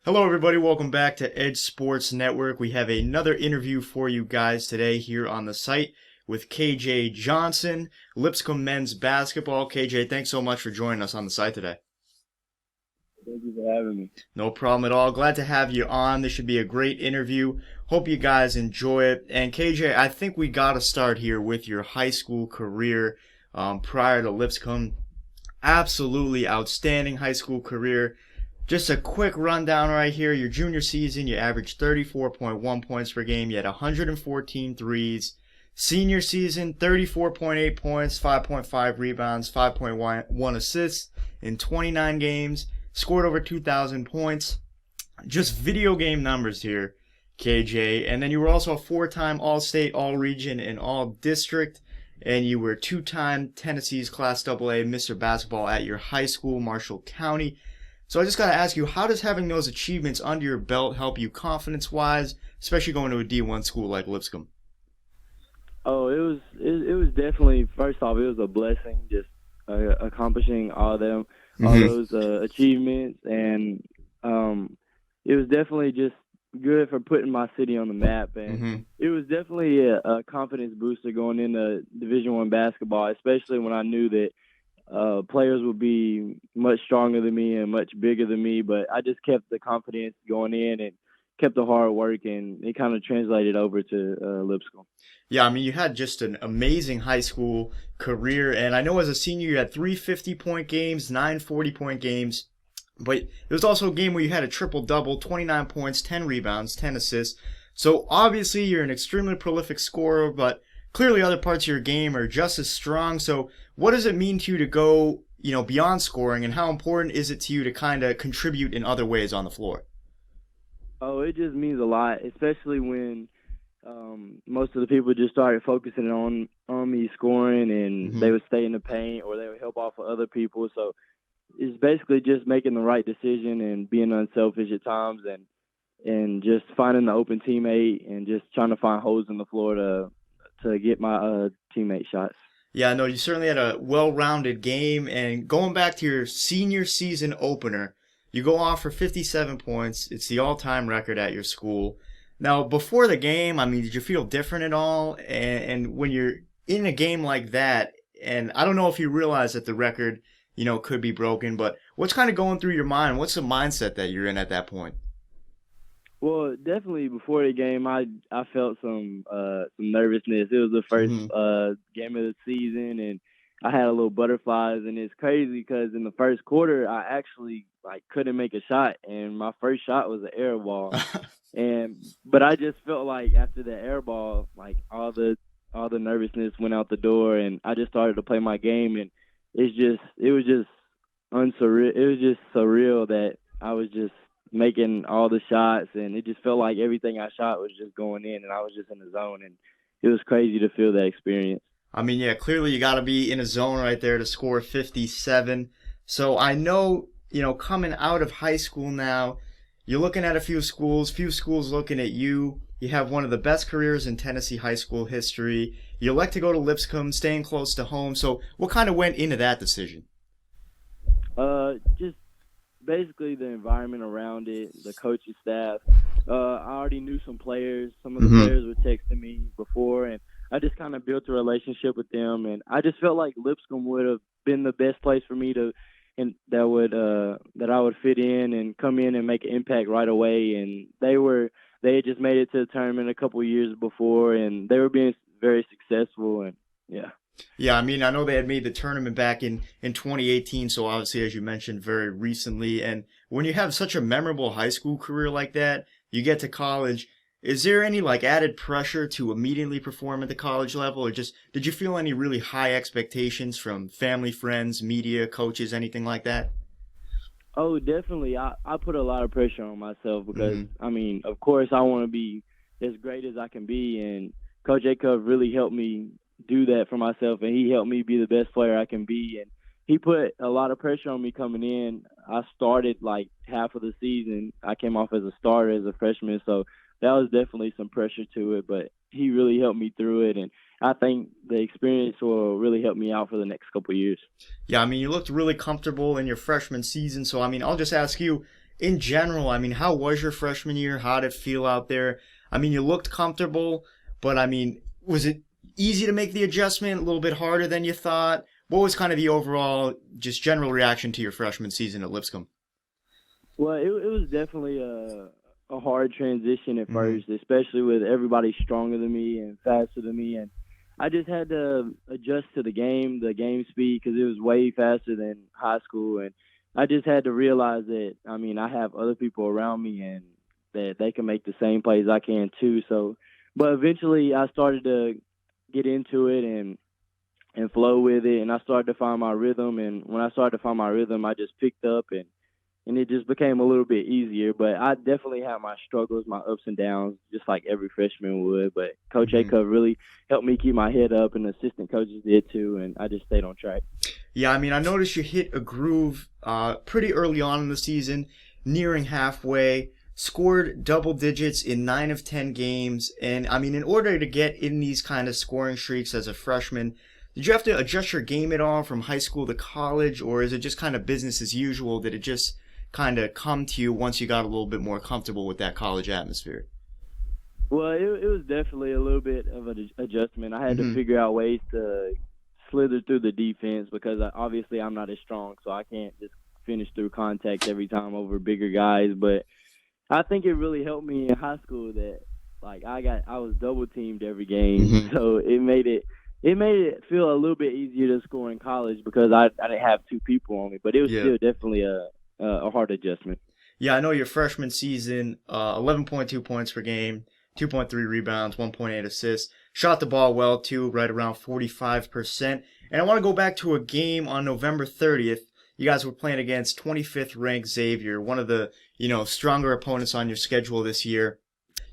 Hello, everybody. Welcome back to Edge Sports Network. We have another interview for you guys today here on the site with KJ Johnson, Lipscomb men's basketball. KJ, thanks so much for joining us on the site today. Thank you for having me. No problem at all. Glad to have you on. This should be a great interview. Hope you guys enjoy it. And KJ, I think we got to start here with your high school career prior to Lipscomb. Absolutely outstanding high school career. Just a quick rundown right here. Your junior season, you averaged 34.1 points per game. You had 114 threes. Senior season, 34.8 points, 5.5 rebounds, 5.1 assists in 29 games. Scored over 2,000 points. Just video game numbers here, KJ. And then you were also a four-time All-State, All-Region, and All-District. And you were two-time Tennessee's Class AA Mr. Basketball at your high school, Marshall County. So I just got to ask you, how does having those achievements under your belt help you confidence-wise, especially going to a D1 school like Lipscomb? Oh, it was definitely, first off, it was a blessing just accomplishing all those achievements, and it was definitely just good for putting my city on the map, and it was definitely a confidence booster going into Division I basketball, especially when I knew that players would be much stronger than me and much bigger than me, but I just kept the confidence going in and kept the hard work, and it kind of translated over to Lipscomb. Yeah, I mean, you had just an amazing high school career, and I know as a senior you had three 50-point games, nine 40-point games, but it was also a game where you had a triple-double, 29 points, 10 rebounds, 10 assists. So obviously you're an extremely prolific scorer, but clearly other parts of your game are just as strong. So what does it mean to you to go, beyond scoring, and how important is it to you to kind of contribute in other ways on the floor? Oh, it just means a lot, especially when most of the people just started focusing on me scoring, and they would stay in the paint or they would help off of other people. So it's basically just making the right decision and being unselfish at times, and just finding the open teammate and just trying to find holes in the floor to get my teammate shots. Yeah, no, you certainly had a well-rounded game, and going back to your senior season opener, you go off for 57 points. It's the all-time record at your school. Now, before the game, I mean, did you feel different at all? And when you're in a game like that, and I don't know if you realize that the record, could be broken, but what's kind of going through your mind? What's the mindset that you're in at that point? Well, definitely before the game, I felt some nervousness. It was the first game of the season, and I had a little butterflies. And it's crazy because in the first quarter, I actually couldn't make a shot, and my first shot was an air ball. But I just felt like after the air ball, all the nervousness went out the door, and I just started to play my game, and it was just unsurreal. It was just surreal that I was just making all the shots, and it just felt like everything I shot was just going in, and I was just in the zone, and it was crazy to feel that experience. I mean, yeah, clearly you got to be in a zone right there to score 57. So I know, coming out of high school now, you're looking at a few schools looking at you. You have one of the best careers in Tennessee high school history. You elect to go to Lipscomb, staying close to home. So what kind of went into that decision? Just basically the environment around it, the coaching staff. I already knew some players. Some of the players were texting me before, and I just kind of built a relationship with them. And I just felt like Lipscomb would have been the best place for me that I would fit in and come in and make an impact right away. And they had just made it to the tournament a couple of years before, and they were being very successful. And yeah. Yeah, I mean, I know they had made the tournament back in 2018, so obviously, as you mentioned, very recently. And when you have such a memorable high school career like that, you get to college, is there any added pressure to immediately perform at the college level, or just did you feel any really high expectations from family, friends, media, coaches, anything like that? Oh, definitely. I put a lot of pressure on myself because, I mean, of course, I want to be as great as I can be, and Coach Jacob really helped me do that for myself, and he helped me be the best player I can be. And he put a lot of pressure on me coming in. I started half of the season. I came off as a starter as a freshman, so that was definitely some pressure to it, but he really helped me through it, and I think the experience will really help me out for the next couple of years. Yeah, I mean, you looked really comfortable in your freshman season, so I mean, I'll just ask you, in general, I mean, how was your freshman year? How did it feel out there? I mean, you looked comfortable, but I mean, was it easy to make the adjustment? A little bit harder than you thought? What was kind of the overall, just general reaction to your freshman season at Lipscomb? Well, it was definitely a hard transition at Mm-hmm. first, especially with everybody stronger than me and faster than me, and I just had to adjust to the game speed, because it was way faster than high school, and I just had to realize that I mean I have other people around me and that they can make the same plays I can too. So, but eventually I started to get into it and flow with it, and I started to find my rhythm. And when I started to find my rhythm, I just picked up and it just became a little bit easier. But I definitely had my struggles, my ups and downs, just like every freshman would. But Coach Mm-hmm. Acuff really helped me keep my head up, and the assistant coaches did too, and I just stayed on track. Yeah, I mean, I noticed you hit a groove pretty early on in the season, nearing halfway, scored double digits in 9 of 10 games. And I mean, in order to get in these kind of scoring streaks as a freshman, did you have to adjust your game at all from high school to college, or is it just kind of business as usual? Did it just kind of come to you once you got a little bit more comfortable with that college atmosphere? Well, it was definitely a little bit of an adjustment. I had to Mm-hmm. figure out ways to slither through the defense, because obviously I'm not as strong, so I can't just finish through contact every time over bigger guys. But I think it really helped me in high school that like I was double teamed every game, Mm-hmm. so it made it feel a little bit easier to score in college, because I didn't have two people on me. But it was Yeah. still definitely a hard adjustment. Yeah, I know your freshman season, 11.2 points per game, 2.3 rebounds, 1.8 assists. Shot the ball well too, right around 45%. And I want to go back to a game on November 30th. You guys were playing against 25th ranked Xavier, one of the, stronger opponents on your schedule this year.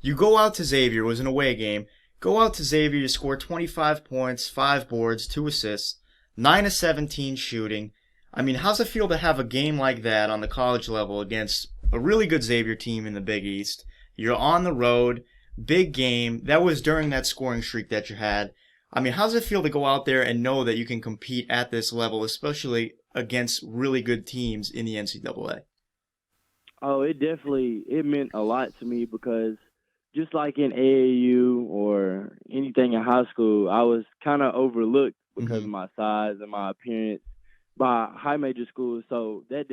You go out to Xavier, it was an away game. Go out to Xavier, you score 25 points, 5 boards, 2 assists, 9 of 17 shooting. I mean, how's it feel to have a game like that on the college level against a really good Xavier team in the Big East? You're on the road, big game. That was during that scoring streak that you had. I mean, how's it feel to go out there and know that you can compete at this level, especially against really good teams in the NCAA? Oh, it meant a lot to me, because just like in AAU or anything in high school, I was kind of overlooked because Mm-hmm. of my size and my appearance by high major schools. So that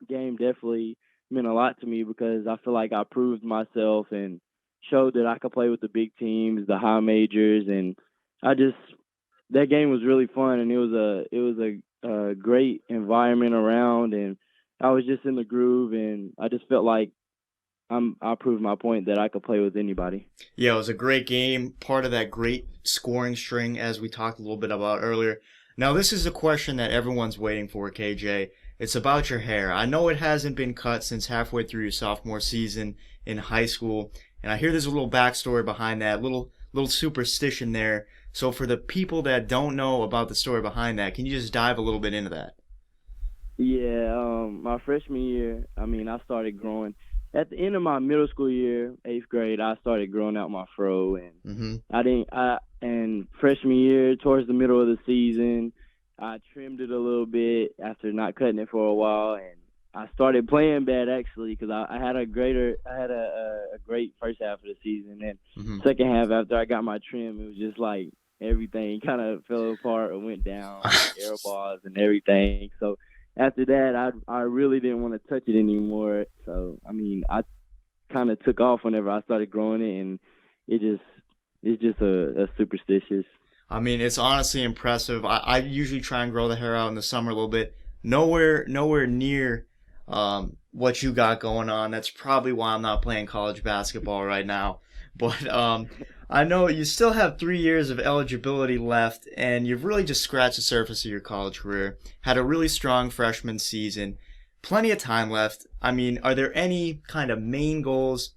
game definitely meant a lot to me, because I feel like I proved myself and showed that I could play with the big teams, the high majors, and I just that game was really fun, and it was a great environment around, and I was just in the groove, and I just felt like I proved my point that I could play with anybody. Yeah, it was a great game, part of that great scoring string as we talked a little bit about earlier. Now, this is a question that everyone's waiting for, KJ. It's about your hair. I know it hasn't been cut since halfway through your sophomore season in high school, and I hear there's a little backstory behind that, little superstition there. So for the people that don't know about the story behind that, can you just dive a little bit into that? Yeah, my freshman year, I mean, I started growing. At the end of my middle school year, 8th grade, I started growing out my fro, and Mm-hmm. and freshman year, towards the middle of the season, I trimmed it a little bit after not cutting it for a while, and I started playing bad actually, because I had a great first half of the season, and Mm-hmm. second half after I got my trim, it was just like everything kind of fell apart or went down, like air balls and everything. So after that, I really didn't want to touch it anymore. So I mean, I kind of took off whenever I started growing it, and it just it's just a superstitious. I mean, it's honestly impressive. I usually try and grow the hair out in the summer a little bit. Nowhere near what you got going on. That's probably why I'm not playing college basketball right now. But I know you still have 3 years of eligibility left, and you've really just scratched the surface of your college career. Had a really strong freshman season. Plenty of time left. I mean, are there any kind of main goals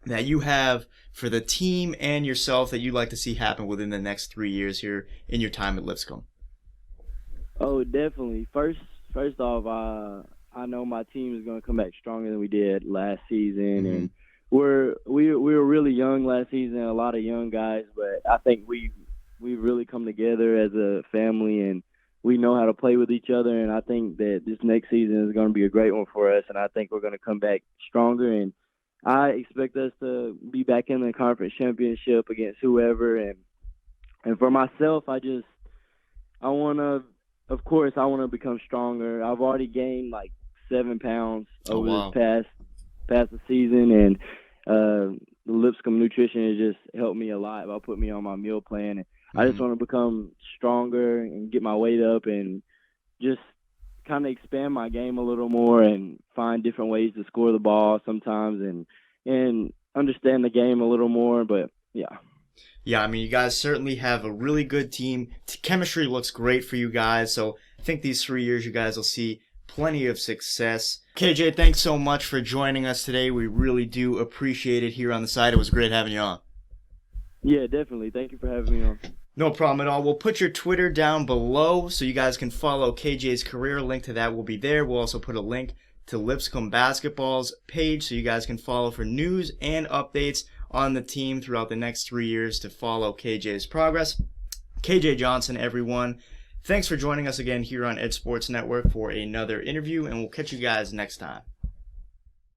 that you have for the team and yourself that you'd like to see happen within the next 3 years here in your time at Lipscomb? Oh, definitely. First off, I know my team is going to come back stronger than we did last season, Mm-hmm. and we were really young last season, a lot of young guys, but I think we really come together as a family, and we know how to play with each other, and I think that this next season is going to be a great one for us, and I think we're going to come back stronger, and I expect us to be back in the conference championship against whoever, and for myself, I want to, of course, I want to become stronger. I've already gained like 7 pounds over this past the season, and the Lipscomb nutrition has just helped me a lot by putting me on my meal plan. And I just want to become stronger and get my weight up and just kind of expand my game a little more and find different ways to score the ball sometimes and understand the game a little more. But yeah. Yeah, I mean, you guys certainly have a really good team. Chemistry looks great for you guys, so I think these 3 years you guys will see plenty of success. KJ, thanks so much for joining us today. We really do appreciate it here on the side. It was great having you on. Yeah, definitely. Thank you for having me on. No problem at all. We'll put your Twitter down below so you guys can follow KJ's career. A link to that will be there. We'll also put a link to Lipscomb Basketball's page so you guys can follow for news and updates on the team throughout the next 3 years to follow KJ's progress. KJ Johnson, everyone. Thanks for joining us again here on Ed Sports Network for another interview, and we'll catch you guys next time.